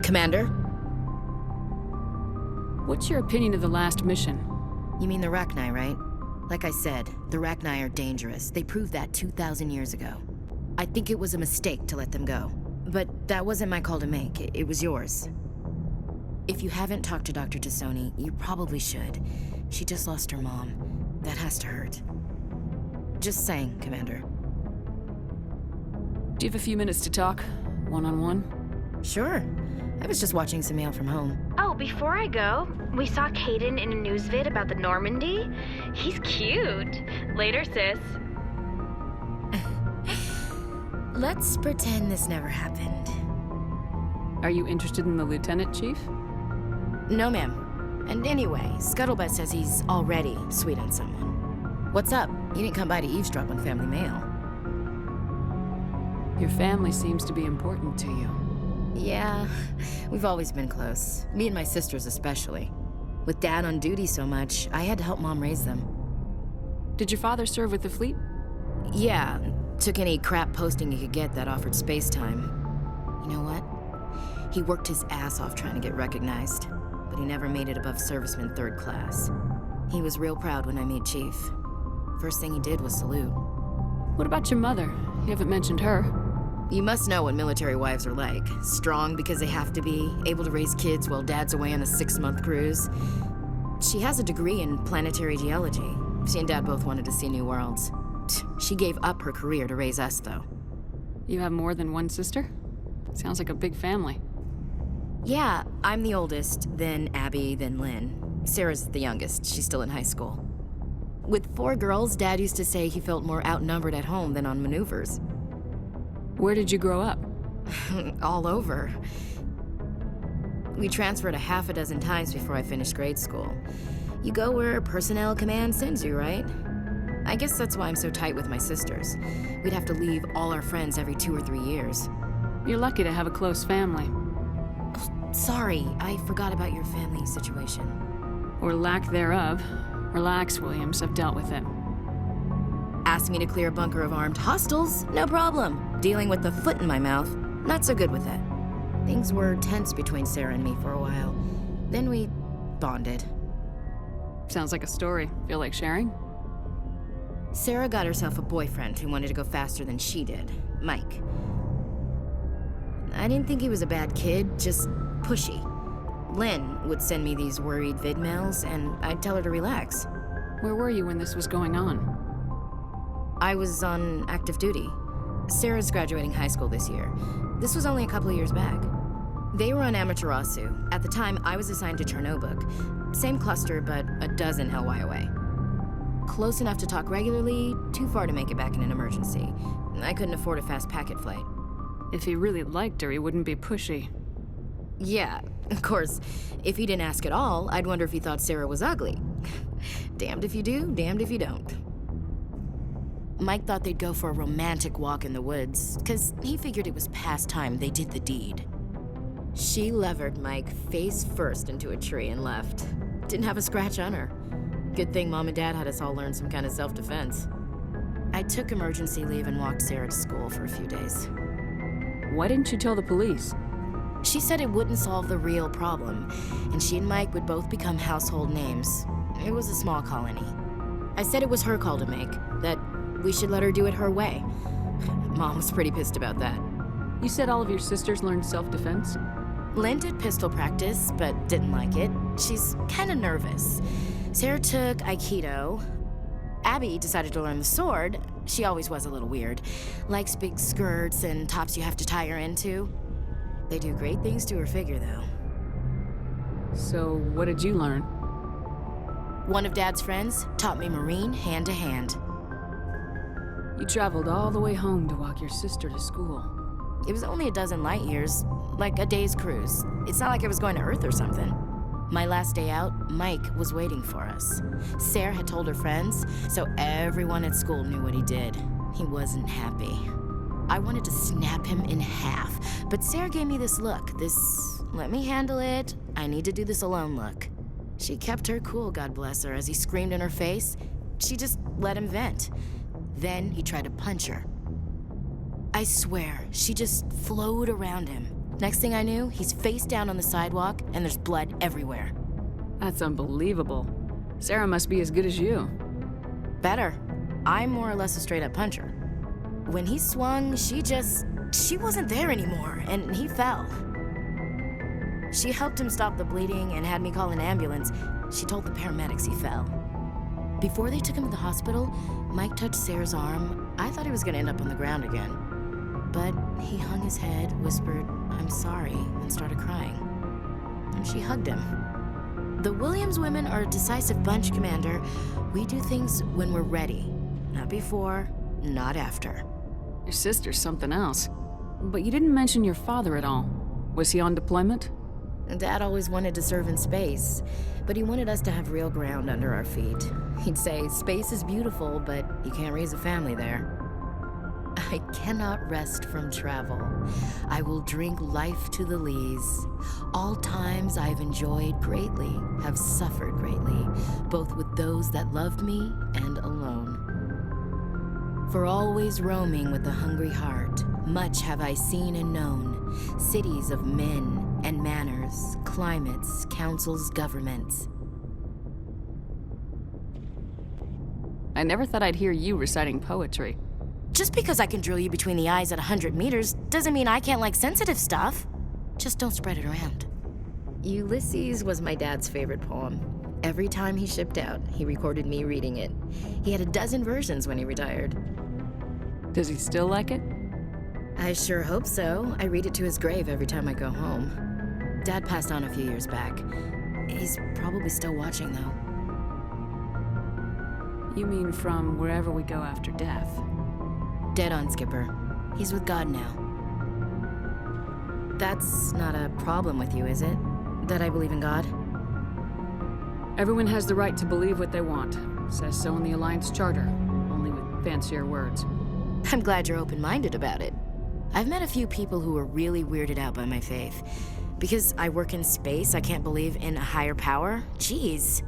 Commander? What's your opinion of the last mission? You mean the Rachni, right? Like I said, the Rachni are dangerous. They proved that 2,000 years ago. I think it was a mistake to let them go. But that wasn't my call to make. It was yours. If you haven't talked to Dr. Tassoni, you probably should. She just lost her mom. That has to hurt. Just saying, Commander. Do you have a few minutes to talk? One-on-one? Sure. I was just watching some mail from home. Oh, before I go, we saw Kaidan in a news vid about the Normandy. He's cute. Later, sis. Let's pretend this never happened. Are you interested in the Lieutenant, Chief? No, ma'am. And anyway, Scuttlebutt says he's already sweet on someone. What's up? You didn't come by to eavesdrop on family mail. Your family seems to be important to you. Yeah, we've always been close. Me and my sisters especially. With Dad on duty so much, I had to help Mom raise them. Did your father serve with the fleet? Yeah, took any crap posting he could get that offered space time. You know what? He worked his ass off trying to get recognized, but he never made it above serviceman 3rd class. He was real proud when I made Chief. First thing he did was salute. What about your mother? You haven't mentioned her. You must know what military wives are like. Strong because they have to be, able to raise kids while Dad's away on a 6-month cruise. She has a degree in planetary geology. She and Dad both wanted to see new worlds. She gave up her career to raise us, though. You have more than one sister? Sounds like a big family. Yeah, I'm the oldest, then Abby, then Lynn. Sarah's the youngest. She's still in high school. With 4 girls, Dad used to say he felt more outnumbered at home than on maneuvers. Where did you grow up? All over. We transferred a half a dozen times before I finished grade school. You go where personnel command sends you, right? I guess that's why I'm so tight with my sisters. We'd have to leave all our friends every 2 or 3 years. You're lucky to have a close family. Sorry, I forgot about your family situation. Or lack thereof. Relax, Williams, I've dealt with it. Asked me to clear a bunker of armed hostiles? No problem. Dealing with the foot in my mouth? Not so good with it. Things were tense between Sarah and me for a while. Then we bonded. Sounds like a story. Feel like sharing? Sarah got herself a boyfriend who wanted to go faster than she did, Mike. I didn't think he was a bad kid, just pushy. Lynn would send me these worried vid mails, and I'd tell her to relax. Where were you when this was going on? I was on active duty. Sarah's graduating high school this year. This was only a couple of years back. They were on Amaterasu. At the time, I was assigned to Chernobog. Same cluster, but a dozen LY away. Close enough to talk regularly, too far to make it back in an emergency. I couldn't afford a fast packet flight. If he really liked her, he wouldn't be pushy. Yeah, of course. If he didn't ask at all, I'd wonder if he thought Sarah was ugly. Damned if you do, damned if you don't. Mike thought they'd go for a romantic walk in the woods, because he figured it was past time they did the deed. She levered Mike face first into a tree and left. Didn't have a scratch on her. Good thing Mom and Dad had us all learn some kind of self-defense. I took emergency leave and walked Sarah to school for a few days. Why didn't you tell the police? She said it wouldn't solve the real problem, and she and Mike would both become household names. It was a small colony. I said it was her call to make, that we should let her do it her way. Mom was pretty pissed about that. You said all of your sisters learned self-defense? Lynn did pistol practice, but didn't like it. She's kind of nervous. Sarah took Aikido. Abby decided to learn the sword. She always was a little weird. Likes big skirts and tops you have to tie her into. They do great things to her figure, though. So, what did you learn? One of Dad's friends taught me Marine hand to hand. You traveled all the way home to walk your sister to school. It was only a dozen light years, like a day's cruise. It's not like I was going to Earth or something. My last day out, Mike was waiting for us. Sarah had told her friends, so everyone at school knew what he did. He wasn't happy. I wanted to snap him in half, but Sarah gave me this look, this let me handle it, I need to do this alone look. She kept her cool, God bless her, as he screamed in her face. She just let him vent. Then he tried to punch her. I swear, she just flowed around him. Next thing I knew, he's face down on the sidewalk, and there's blood everywhere. That's unbelievable. Sarah must be as good as you. Better. I'm more or less a straight-up puncher. When he swung, she wasn't there anymore, and he fell. She helped him stop the bleeding and had me call an ambulance. She told the paramedics he fell. Before they took him to the hospital, Mike touched Sarah's arm. I thought he was gonna end up on the ground again. But he hung his head, whispered, "I'm sorry," and started crying. And she hugged him. The Williams women are a decisive bunch, Commander. We do things when we're ready. Not before, not after. Your sister's something else. But you didn't mention your father at all. Was he on deployment? Dad always wanted to serve in space, but he wanted us to have real ground under our feet. He'd say, "Space is beautiful, but you can't raise a family there." I cannot rest from travel. I will drink life to the lees. All times I've enjoyed greatly, have suffered greatly, both with those that loved me and alone. For always roaming with a hungry heart, much have I seen and known, cities of men and manners, climates, councils, governments. I never thought I'd hear you reciting poetry. Just because I can drill you between the eyes at 100 meters doesn't mean I can't like sensitive stuff. Just don't spread it around. Ulysses was my dad's favorite poem. Every time he shipped out, he recorded me reading it. He had a dozen versions when he retired. Does he still like it? I sure hope so. I read it to his grave every time I go home. Dad passed on a few years back. He's probably still watching, though. You mean from wherever we go after death? Dead on, Skipper. He's with God now. That's not a problem with you, is it? That I believe in God? Everyone has the right to believe what they want. Says so in the Alliance Charter, only with fancier words. I'm glad you're open-minded about it. I've met a few people who are really weirded out by my faith. Because I work in space, I can't believe in a higher power? Jeez.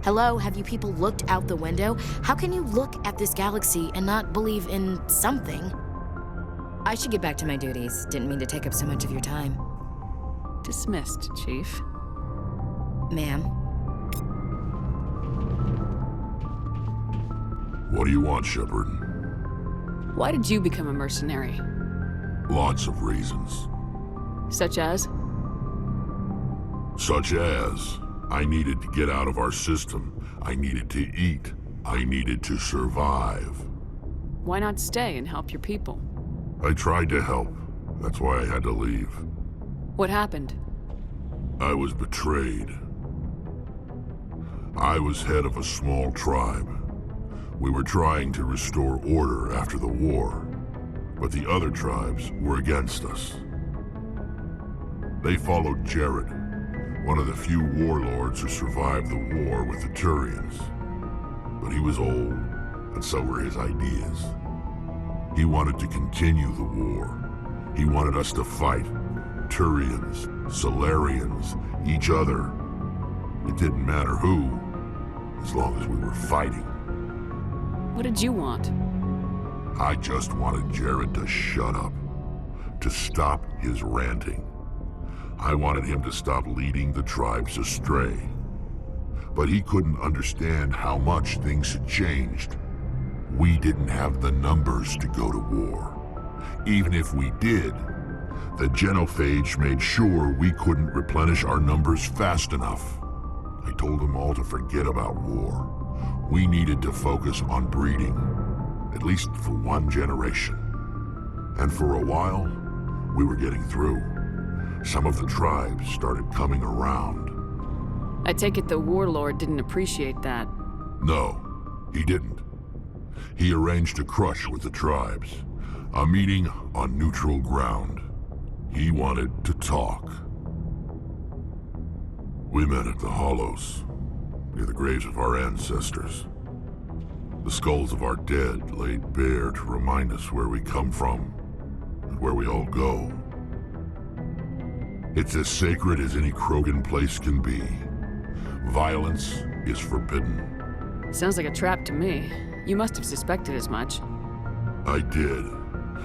Hello, have you people looked out the window? How can you look at this galaxy and not believe in something? I should get back to my duties. Didn't mean to take up so much of your time. Dismissed, Chief. Ma'am. What do you want, Shepard? Why did you become a mercenary? Lots of reasons. Such as? Such as, I needed to get out of our system. I needed to eat. I needed to survive. Why not stay and help your people? I tried to help. That's why I had to leave. What happened? I was betrayed. I was head of a small tribe. We were trying to restore order after the war, but the other tribes were against us. They followed Jared, one of the few warlords who survived the war with the Turians. But he was old, and so were his ideas. He wanted to continue the war. He wanted us to fight. Turians, Solarians, each other. It didn't matter who, as long as we were fighting. What did you want? I just wanted Jared to shut up, to stop his ranting. I wanted him to stop leading the tribes astray. But he couldn't understand how much things had changed. We didn't have the numbers to go to war. Even if we did, the genophage made sure we couldn't replenish our numbers fast enough. I told them all to forget about war. We needed to focus on breeding, at least for one generation. And for a while, we were getting through. Some of the tribes started coming around. I take it the warlord didn't appreciate that. No, he didn't. He arranged a crush with the tribes, a meeting on neutral ground. He wanted to talk. We met at the Hollows, near the graves of our ancestors. The skulls of our dead laid bare to remind us where we come from and where we all go. It's as sacred as any Krogan place can be. Violence is forbidden. Sounds like a trap to me. You must have suspected as much. I did.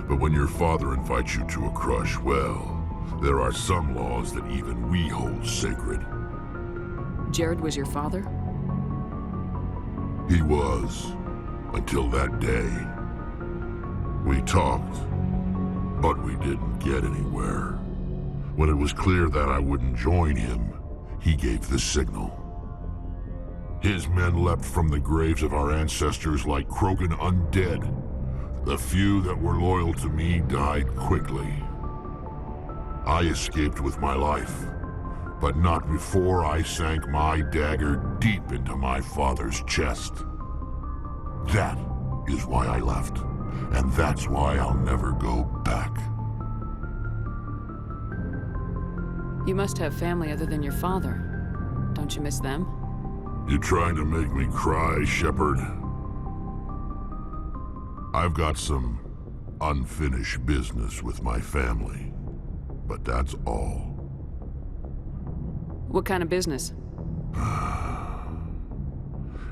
But when your father invites you to a crush, well, there are some laws that even we hold sacred. Jared was your father? He was, until that day. We talked, but we didn't get anywhere. When it was clear that I wouldn't join him, he gave the signal. His men leapt from the graves of our ancestors like Krogan undead. The few that were loyal to me died quickly. I escaped with my life, but not before I sank my dagger deep into my father's chest. That is why I left, and that's why I'll never go back. You must have family other than your father. Don't you miss them? You trying to make me cry, Shepard? I've got some unfinished business with my family, but that's all. What kind of business?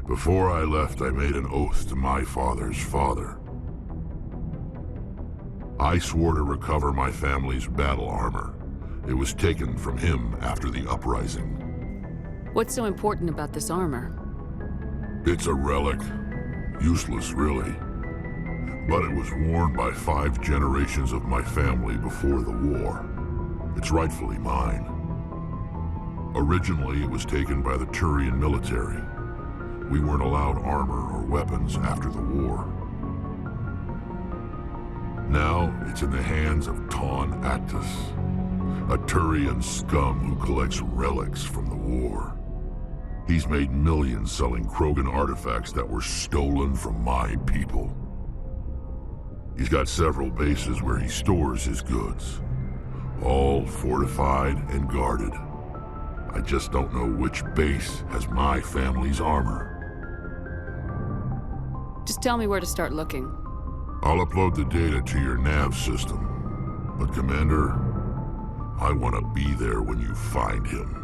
Before I left, I made an oath to my father's father. I swore to recover my family's battle armor. It was taken from him after the uprising. What's so important about this armor? It's a relic. Useless, really. But it was worn by 5 generations of my family before the war. It's rightfully mine. Originally, it was taken by the Turian military. We weren't allowed armor or weapons after the war. Now, it's in the hands of Ton Actus, a Turian scum who collects relics from the war. He's made millions selling Krogan artifacts that were stolen from my people. He's got several bases where he stores his goods, all fortified and guarded. I just don't know which base has my family's armor. Just tell me where to start looking. I'll upload the data to your nav system. But Commander, I want to be there when you find him.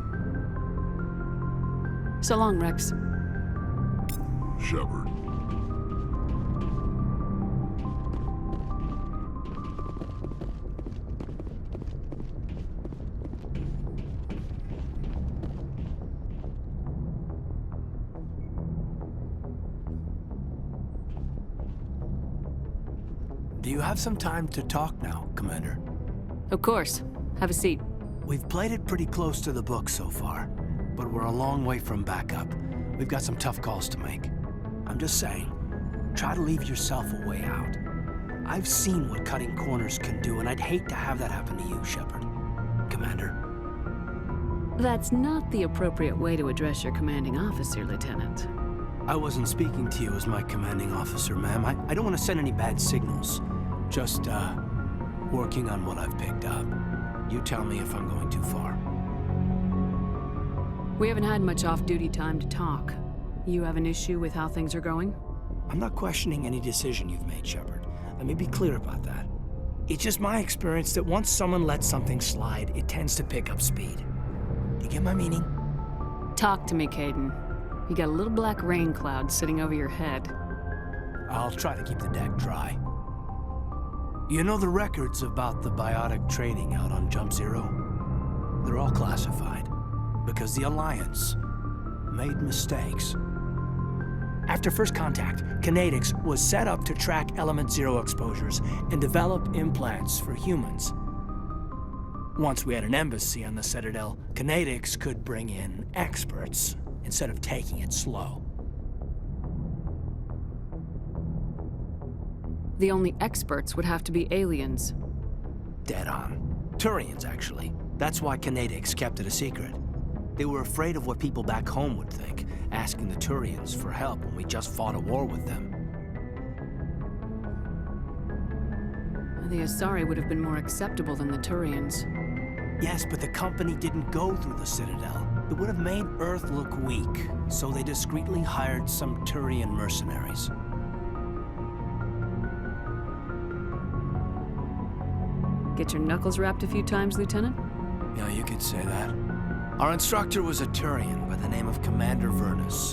So long, Wrex. Shepard. Do you have some time to talk now, Commander? Of course. Have a seat. We've played it pretty close to the book so far, but we're a long way from backup. We've got some tough calls to make. I'm just saying, try to leave yourself a way out. I've seen what cutting corners can do, and I'd hate to have that happen to you, Shepard. Commander. That's not the appropriate way to address your commanding officer, Lieutenant. I wasn't speaking to you as my commanding officer, ma'am. I don't want to send any bad signals. Just, working on what I've picked up. You tell me if I'm going too far. We haven't had much off-duty time to talk. You have an issue with how things are going? I'm not questioning any decision you've made, Shepard. Let me be clear about that. It's just my experience that once someone lets something slide, it tends to pick up speed. You get my meaning? Talk to me, Kaidan. You got a little black rain cloud sitting over your head. I'll try to keep the deck dry. You know the records about the biotic training out on Jump Zero? They're all classified, because the Alliance made mistakes. After first contact, Kinetics was set up to track Element Zero exposures and develop implants for humans. Once we had an embassy on the Citadel, Kinetics could bring in experts instead of taking it slow. The only experts would have to be aliens. Dead on. Turians, actually. That's why Kinetics kept it a secret. They were afraid of what people back home would think, asking the Turians for help when we just fought a war with them. The Asari would have been more acceptable than the Turians. Yes, but the company didn't go through the Citadel. It would have made Earth look weak, so they discreetly hired some Turian mercenaries. Get your knuckles rapped a few times, Lieutenant? Yeah, you could say that. Our instructor was a Turian by the name of Commander Vernus.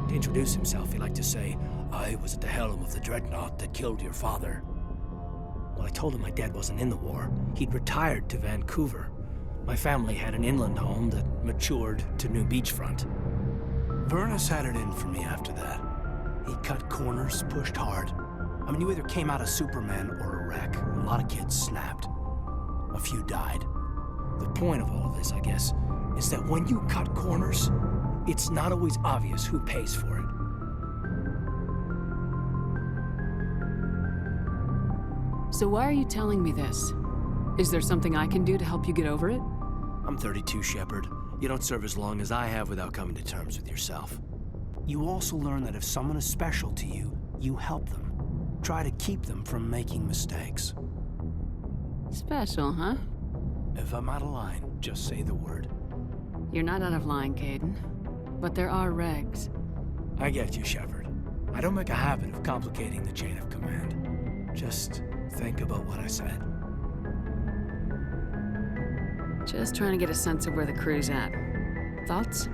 To introduce himself, he liked to say, "I was at the helm of the dreadnought that killed your father." Well, I told him my dad wasn't in the war. He'd retired to Vancouver. My family had an inland home that matured to new beachfront. Vernus had it in for me after that. He cut corners, pushed hard. I mean, you either came out a Superman or a wreck. A lot of kids snapped. A few died. The point of all of this, I guess, is that when you cut corners, it's not always obvious who pays for it. So why are you telling me this? Is there something I can do to help you get over it? I'm 32, Shepard. You don't serve as long as I have without coming to terms with yourself. You also learn that if someone is special to you, you help them. Try to keep them from making mistakes. Special, huh? If I'm out of line, just say the word. You're not out of line, Kaidan. But there are regs. I get you, Shepard. I don't make a habit of complicating the chain of command. Just think about what I said. Just trying to get a sense of where the crew's at. Thoughts?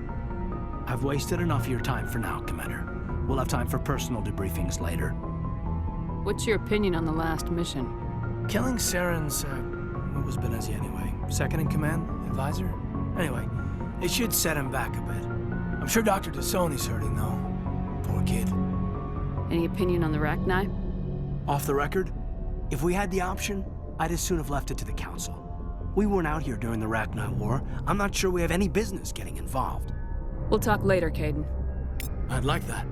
I've wasted enough of your time for now, Commander. We'll have time for personal debriefings later. What's your opinion on the last mission? Killing Saren's, what was Benezi anyway? Second in command? Advisor? Anyway, it should set him back a bit. I'm sure Dr. Dasoni's hurting, though. Poor kid. Any opinion on the Rachni? Off the record, if we had the option, I'd as soon have left it to the Council. We weren't out here during the Rachni War. I'm not sure we have any business getting involved. We'll talk later, Kaidan. I'd like that.